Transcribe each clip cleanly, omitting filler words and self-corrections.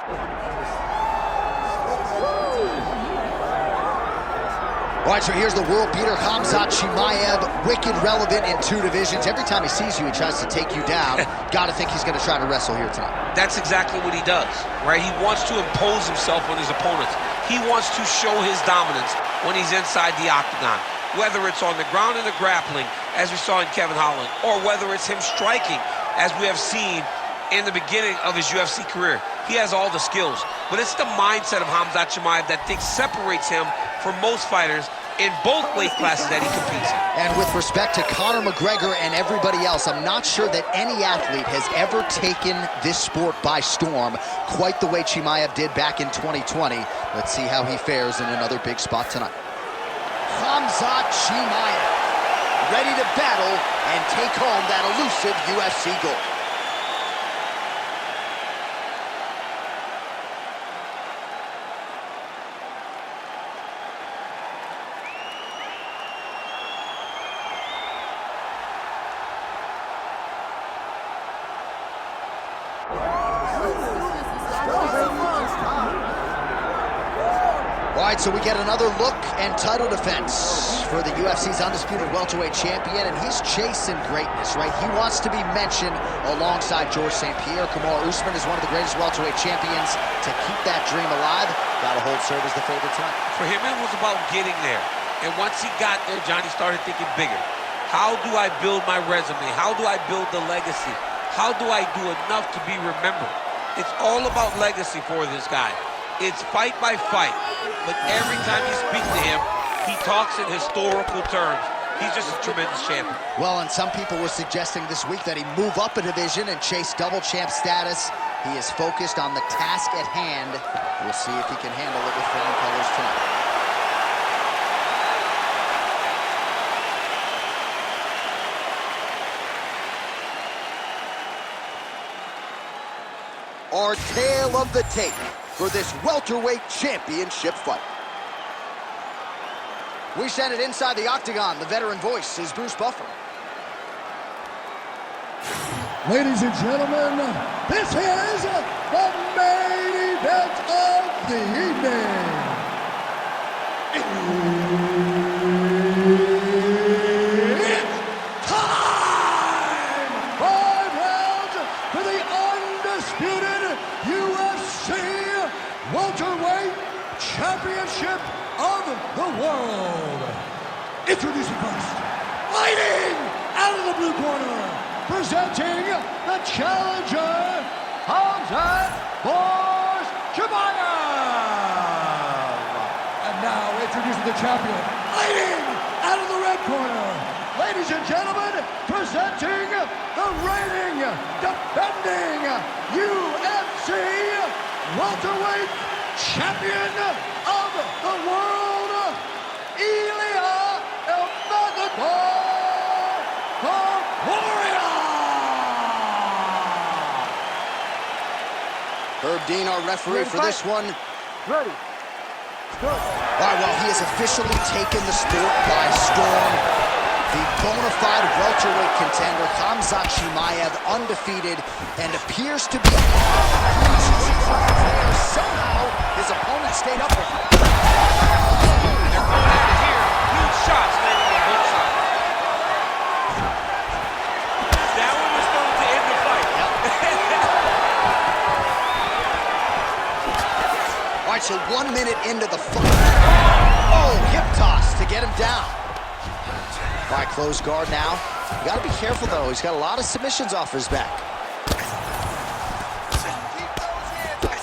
All right, so here's the world beater, Khamzat Chimaev, wicked relevant in 2 divisions. Every time he sees you, he tries to take you down. Gotta think he's gonna try to wrestle here tonight. That's exactly what he does, right? He wants to impose himself on his opponents. He wants to show his dominance when he's inside the octagon, whether it's on the ground in the grappling, as we saw in Kevin Holland, or whether it's him striking, as we have seen in the beginning of his UFC career. He has all the skills, but it's the mindset of Khamzat Chimaev that separates him from most fighters in both weight classes that he competes in. And with respect to Conor McGregor and everybody else, I'm not sure that any athlete has ever taken this sport by storm quite the way Chimaev did back in 2020. Let's see how he fares in another big spot tonight. Khamzat Chimaev, ready to battle and take home that elusive UFC gold. All right, so we get another look and title defense for the UFC's undisputed welterweight champion, and he's chasing greatness, right? He wants to be mentioned alongside Georges St. Pierre. Kamaru Usman is one of the greatest welterweight champions. To keep that dream alive, gotta hold serve as the favorite tonight. For him, it was about getting there. And once he got there, Johnny started thinking bigger. How do I build my resume? How do I build the legacy? How do I do enough to be remembered? It's all about legacy for this guy. It's fight by fight, but every time you speak to him, he talks in historical terms. He's just a tremendous champion. Well, and some people were suggesting this week that he move up a division and chase double champ status. He is focused on the task at hand. We'll see if he can handle it with flying colors tonight. Our tale of the tape for this welterweight championship fight. We send it inside the octagon. The veteran voice is Bruce Buffer. Ladies and gentlemen, this is the main event of the evening. It's time! 5 rounds for the undisputed UFC welterweight championship of the world. Introducing first, fighting out of the blue corner, presenting the challenger, Khamzat Chimaev. And now introducing the champion, fighting out of the red corner, ladies and gentlemen, presenting the reigning, defending UFC welterweight champion of the world, Ilia Topuria. Herb Dean, our referee for this one. Ready. Go. All right, well, he has officially taken the sport by storm. The bona fide welterweight contender, Khamzat Chimaev, undefeated, and appears to be somehow his opponent stayed up with him. They're coming out of here. Huge shots landing on both sides. That one was going to end the fight. All right, so 1 minute into the fight. Oh, hip toss to get him down. All right, closed guard now. You got to be careful, though. He's got a lot of submissions off his back.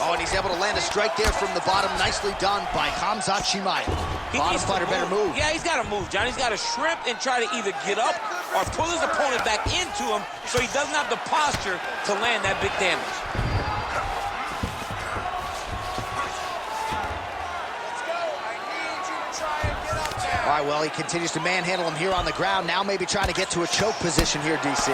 Oh, and he's able to land a strike there from the bottom. Nicely done by Khamzat Chimaev. Bottom fighter better move. Yeah, he's got to move, Johnny. He's got to shrimp and try to either get up or pull his opponent back into him so he doesn't have the posture to land that big damage. All right, well, he continues to manhandle him here on the ground. Now maybe trying to get to a choke position here, DC.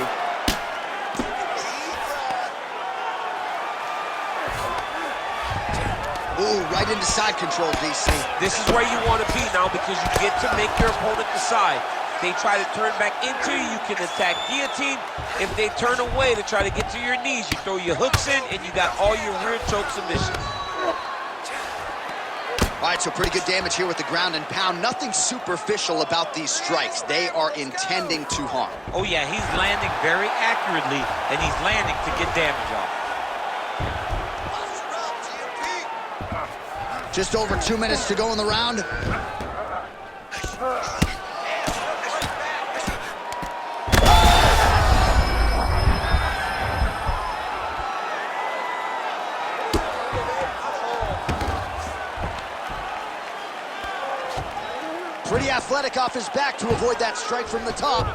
Ooh, right into side control, DC. This is where you want to be now because you get to make your opponent decide. they try to turn back into you, you can attack guillotine. If they turn away to try to get to your knees, you throw your hooks in, and you got all your rear choke submissions. All right, so pretty good damage here with the ground and pound. Nothing superficial about these strikes. They are intending to harm. Oh, yeah, he's landing very accurately, and he's landing to get damage off. Just over 2 minutes to go in the round. Pretty athletic off his back to avoid that strike from the top.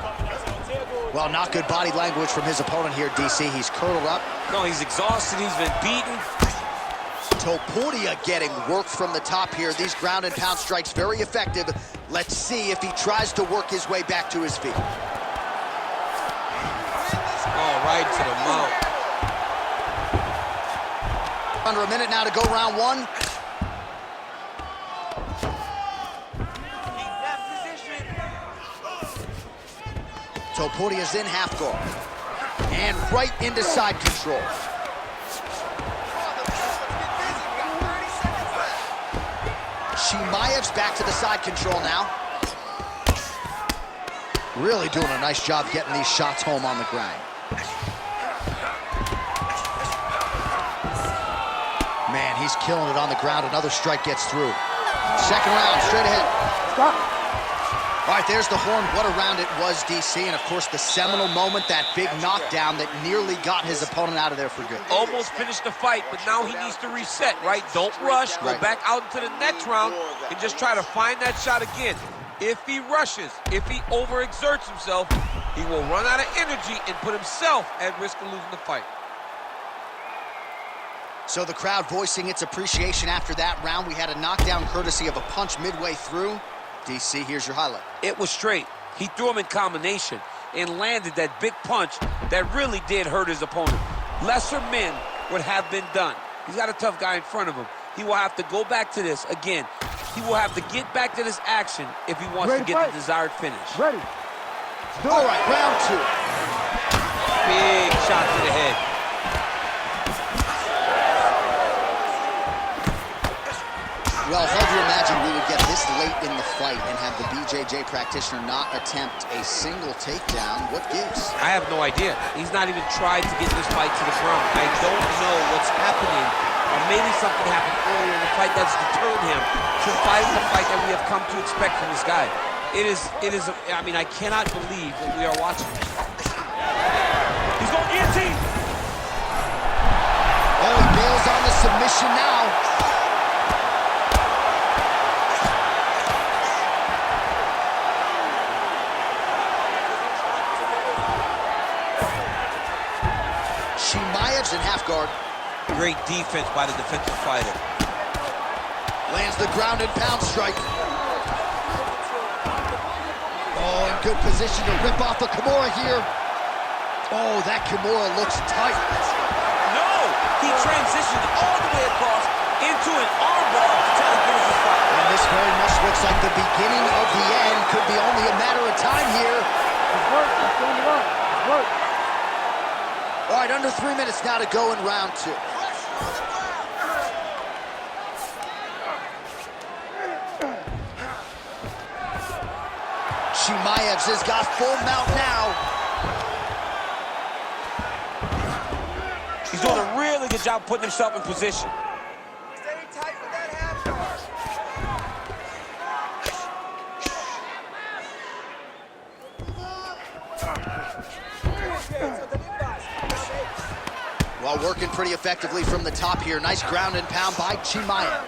Well, not good body language from his opponent here, DC. He's curled up. No, he's exhausted. He's been beaten. Topuria getting work from the top here. These ground and pound strikes very effective. Let's see if he tries to work his way back to his feet. Oh, right to the mouth. Under a minute now to go round one. Topuria's in half guard. And right into side control. Chimaev's back to the side control now. Really doing a nice job getting these shots home on the ground. Man, he's killing it on the ground. Another strike gets through. Second round, straight ahead. Stop. All right, there's the horn. What a round it was, DC. And, of course, the seminal moment, that big knockdown that nearly got his opponent out of there for good. Almost finished the fight, but now he needs to reset, right? Don't rush. Go back out into the next round and just try to find that shot again. If he rushes, if he overexerts himself, he will run out of energy and put himself at risk of losing the fight. So the crowd voicing its appreciation after that round. We had a knockdown courtesy of a punch midway through. DC, here's your highlight. It was straight. He threw him in combination and landed that big punch that really did hurt his opponent. Lesser men would have been done. He's got a tough guy in front of him. He will have to go back to this again. He will have to get back to this action if he wants to get the desired finish. Ready. All right, round two. Big shot to the head. Well, hard to imagine we would get this late in the fight and have the BJJ practitioner not attempt a single takedown. What gives? I have no idea. He's not even tried to get this fight to the ground. I don't know what's happening, or maybe something happened earlier in the fight that's deterred him from fighting the fight that we have come to expect from this guy. It is, I mean, I cannot believe what we are watching. He's going guillotine. Oh, he bails on the submission now. Chimaev's in half guard. Great defense by the defensive fighter. Lands the ground and pound strike. Oh, in good position to rip off the Kimura here. Oh, that Kimura looks tight. No! He transitioned all the way across into an armbar to try to finish the fight. And this very much looks like the beginning of the end. Could be only a matter of time here. It's work. It's going to work. It's work. All right, under 3 minutes now to go in round two. Chimaev's has got full mount now. He's doing a really good job putting himself in position. Stay tight with that half guard. Well, working pretty effectively from the top here. Nice ground and pound by Chimaev.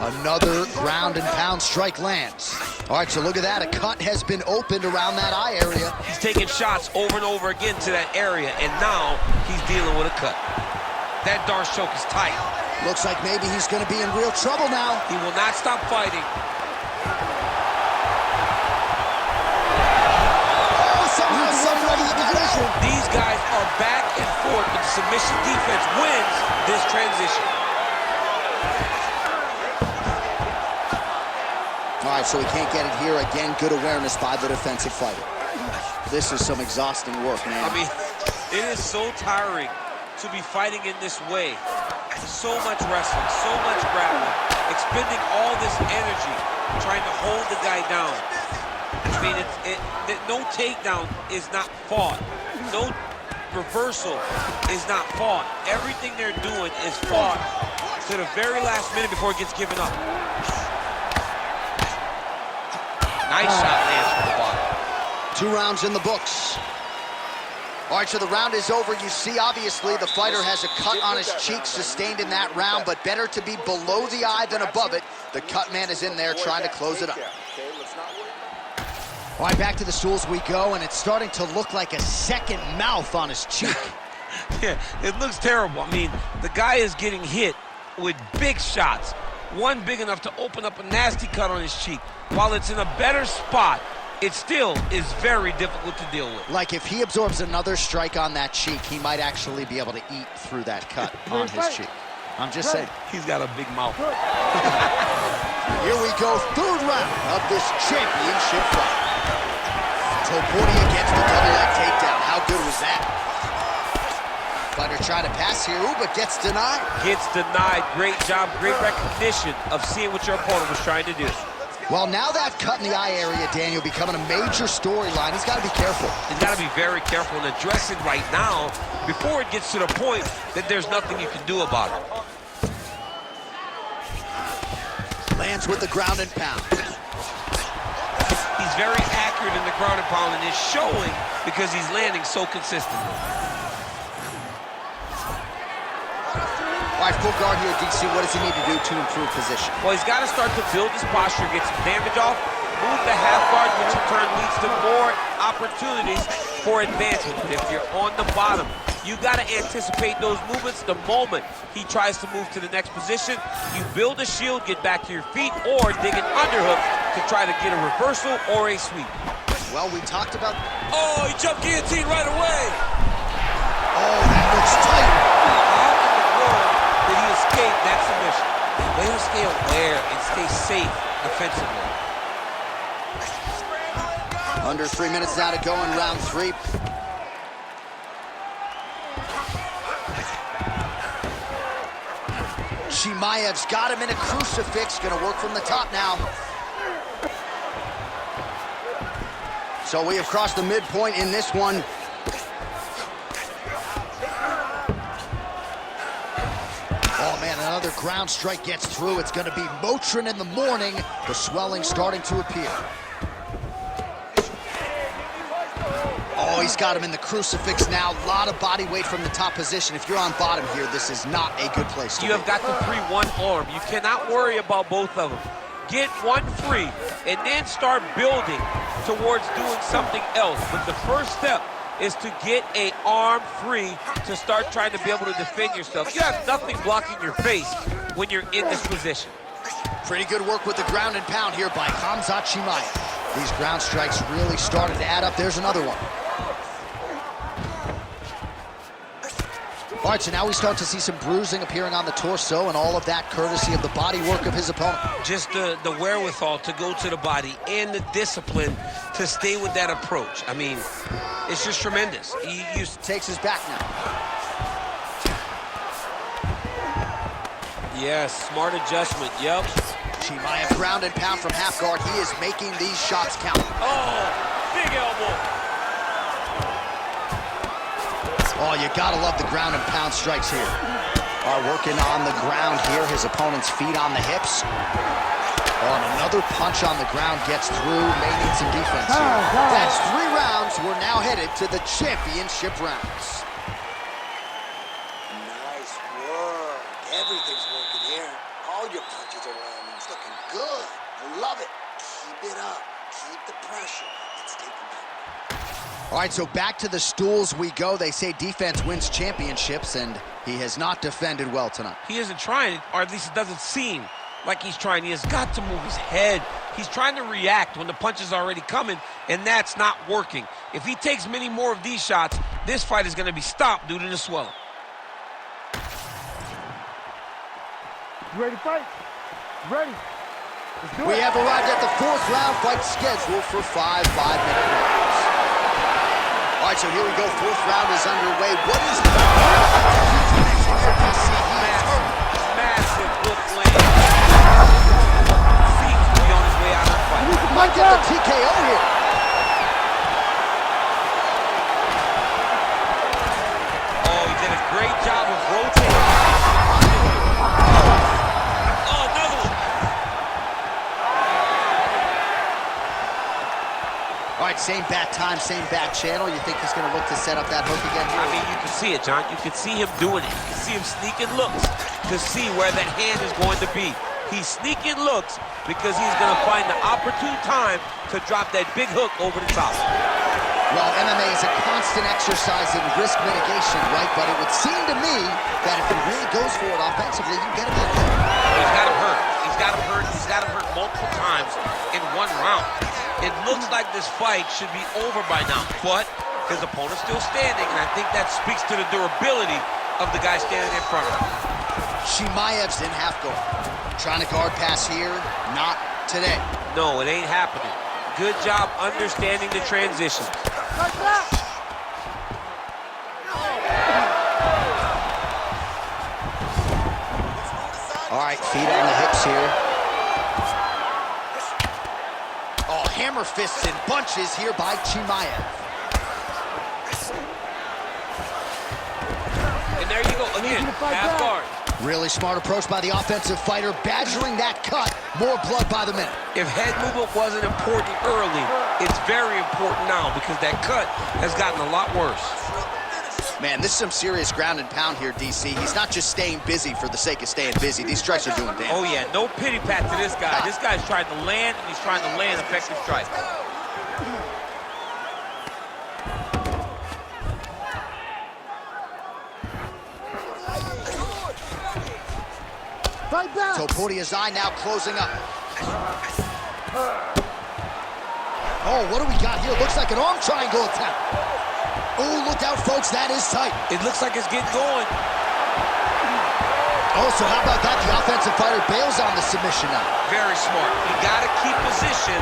Another ground and pound strike lands. All right, so look at that. A cut has been opened around that eye area. He's taking shots over and over again to that area, and now he's dealing with a cut. That darn choke is tight. Looks like maybe he's going to be in real trouble now. He will not stop fighting. Oh, somehow, somebody in the division. These guys are back and forth, but the submission defense wins this transition. All right, so he can't get it here. Again, good awareness by the defensive fighter. This is some exhausting work, man. I mean, it is so tiring to be fighting in this way. So much wrestling, so much grappling, expending all this energy trying to hold the guy down. I mean, no takedown is not fought. No reversal is not fought. Everything they're doing is fought to the very last minute before it gets given up. Nice shot lands from the bottom. 2 rounds in the books. All right, so the round is over. You see, obviously, the fighter has a cut on his cheek sustained in that round, but better to be below the eye than above it. The cut man is in there trying to close it up. All right, back to the stools we go, and it's starting to look like a second mouth on his cheek. Yeah, it looks terrible. I mean, the guy is getting hit with big shots. One big enough to open up a nasty cut on his cheek. While it's in a better spot, it still is very difficult to deal with. Like, if he absorbs another strike on that cheek, he might actually be able to eat through that cut on his cheek. I'm just saying. He's got a big mouth. Here we go, 3rd round of this championship fight. Topuria gets the double leg takedown. How good was that? Fighter trying to pass here, but gets denied. Gets denied. Great job, great recognition of seeing what your opponent was trying to do. Well, now that cut in the eye area, Daniel, becoming a major storyline. He's got to be careful. He's got to be very careful and address it right now before it gets to the point that there's nothing you can do about it. Lands with the ground and pound. He's very accurate in the ground and pound, and it's showing because he's landing so consistently. All right, full guard here, DC. What does he need to do to improve position? Well, he's got to start to build his posture, get some damage off, move the half guard, which in turn leads to more opportunities for advancement. But if you're on the bottom, you got to anticipate those movements the moment he tries to move to the next position. You build a shield, get back to your feet, or dig an underhook to try to get a reversal or a sweep. Well, we talked about... Oh, he jumped guillotine right away. Oh, that looks tight. How in the world did he escape that submission? Way to stay aware and stay safe defensively. Under 3 minutes now to go in round 3. Chimaev's got him in a crucifix. Gonna work from the top now. So we have crossed the midpoint in this one. Oh man, another ground strike gets through. It's gonna be Motrin in the morning. The swelling starting to appear. Oh, he's got him in the crucifix now. A lot of body weight from the top position. If you're on bottom here, this is not a good place to be. You have got to free one arm. You cannot worry about both of them. Get one free and then start building towards doing something else. But the first step is to get an arm free to start trying to be able to defend yourself. You have nothing blocking your face when you're in this position. Pretty good work with the ground and pound here by Khamzat Chimaev. These ground strikes really started to add up. There's another one. All right, so now we start to see some bruising appearing on the torso, and all of that courtesy of the body work of his opponent. Just the wherewithal to go to the body and the discipline to stay with that approach. I mean, it's just tremendous. He takes his back now. Yes, smart adjustment, yep. Chimaev ground and pound from half guard. He is making these shots count. Oh, big elbow. Oh, you gotta love the ground and pound strikes here. Are working on the ground here. His opponent's feet on the hips. Oh, and another punch on the ground gets through. May need some defense here. That's 3 rounds. We're now headed to the championship rounds. Nice work. Everything's working here. All your punches are landing. It's looking good. I love it. Keep it up. Keep the pressure. Let's take it back. All right, so back to the stools we go. They say defense wins championships, and he has not defended well tonight. He isn't trying, or at least it doesn't seem like he's trying. He has got to move his head. He's trying to react when the punch is already coming, and that's not working. If he takes many more of these shots, this fight is going to be stopped due to the swelling. You ready to fight? Ready. We have arrived at the 4th round, fight scheduled for 5 5-minute rounds. All right, so here we go. 4th round is underway. What is the connection here, DC? Massive hook land. Seems to be on his way out of the fight. Might get the TKO here. Oh, he did a great job of rotating. Oh, another one. All right, same bat time, same bat channel. You think he's going to look to set up that hook again here? I mean, you can see it, John. You can see him doing it. You can see him sneaking looks to see where that hand is going to be. He's sneaking looks because he's going to find the opportune time to drop that big hook over the top. Well, MMA is a constant exercise in risk mitigation, right? But it would seem to me that if he really goes for it offensively, you get him in there. He's got him hurt. He's got him hurt. He's got him hurt multiple times in 1 round. It looks like this fight should be over by now, but his opponent's still standing, and I think that speaks to the durability of the guy standing in front of him. Chimaev's in half guard. Trying to guard pass here, not today. No, it ain't happening. Good job understanding the transition. All right, feet on the hips here. Oh, hammer fists and bunches here by Chimaev. And there you go, again, half guard. Really smart approach by the offensive fighter, badgering that cut. More blood by the minute. If head movement wasn't important early, it's very important now because that cut has gotten a lot worse. Man, this is some serious ground and pound here, DC. He's not just staying busy for the sake of staying busy. These strikes are doing damage. Oh, yeah, no pity pat to this guy. This guy's trying to land, and he's trying to land effective strikes. Topuria's eye now closing up. Oh, what do we got here? Looks like an arm triangle attempt. Oh, look out, folks. That is tight. It looks like it's getting going. Oh, so how about that? The offensive fighter bails on the submission now. Very smart. You got to keep position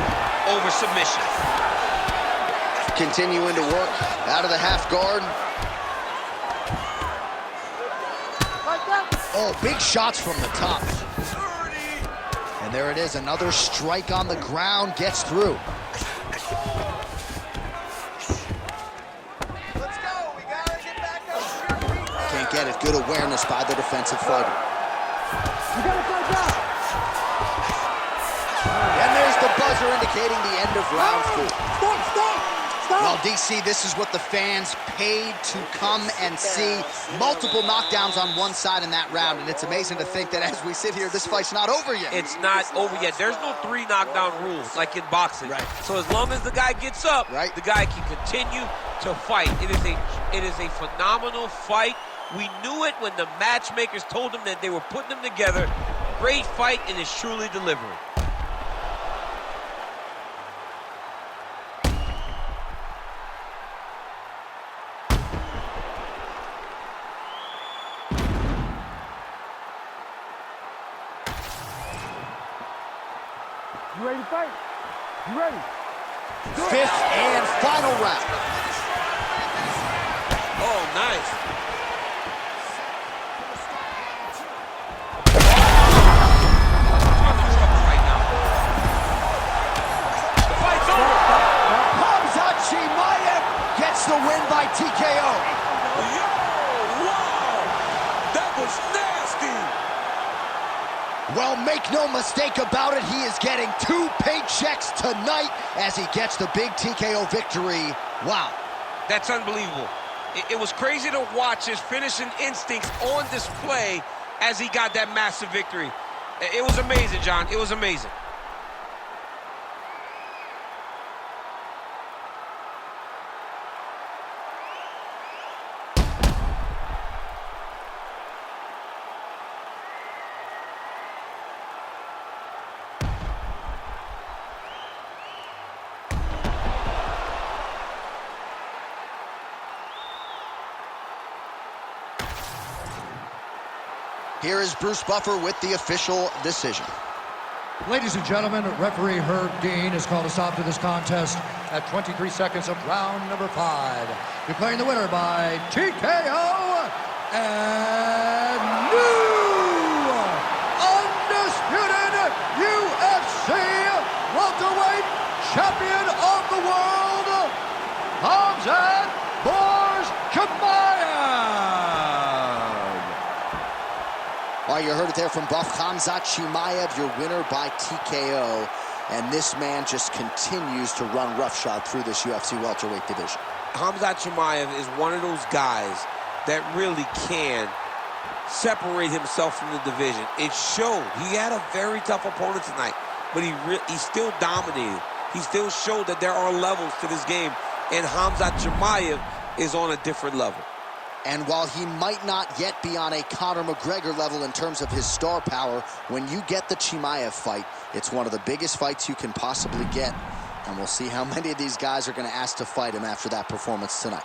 over submission. Continuing to work out of the half guard. Oh, big shots from the top. And there it is, another strike on the ground, gets through. Let's go. We gotta get back up to your feet now. Can't get it. Good awareness by the defensive fighter. You gotta fight back. And there's the buzzer indicating the end of round 4. Stop. Well, DC, this is what the fans paid to come and see. Multiple knockdowns on one side in that round, and it's amazing to think that as we sit here, this fight's not over yet. It's not over yet. There's no 3 knockdown rules like in boxing. Right. So as long as the guy gets up, Right. the guy can continue to fight. It is a phenomenal fight. We knew it when the matchmakers told them that they were putting them together. Great fight, and it's truly delivering. You ready to fight? You ready? 5th and final round. Oh, nice. I'm in trouble right now. The fight's over. Khamzat Chimaev gets the win by TKO. Yo, wow. That was nasty. Well, make no mistake about it, he is getting 2 paychecks tonight as he gets the big TKO victory. Wow. That's unbelievable. It was crazy to watch his finishing instincts on display as he got that massive victory. It was amazing, John. It was amazing. Here is Bruce Buffer with the official decision. Ladies and gentlemen, referee Herb Dean has called a stop to this contest at 23 seconds of round number 5. Declaring the winner by TKO and new undisputed UFC welterweight champion of the world, Khamzat Chimaev. Well, you heard it there from Buff. Khamzat Chimaev, your winner by TKO. And this man just continues to run roughshod through this UFC welterweight division. Khamzat Chimaev is one of those guys that really can separate himself from the division. It showed. He had a very tough opponent tonight, but he still dominated. He still showed that there are levels to this game, and Khamzat Chimaev is on a different level. And while he might not yet be on a Conor McGregor level in terms of his star power, when you get the Chimaev fight, it's one of the biggest fights you can possibly get. And we'll see how many of these guys are going to ask to fight him after that performance tonight.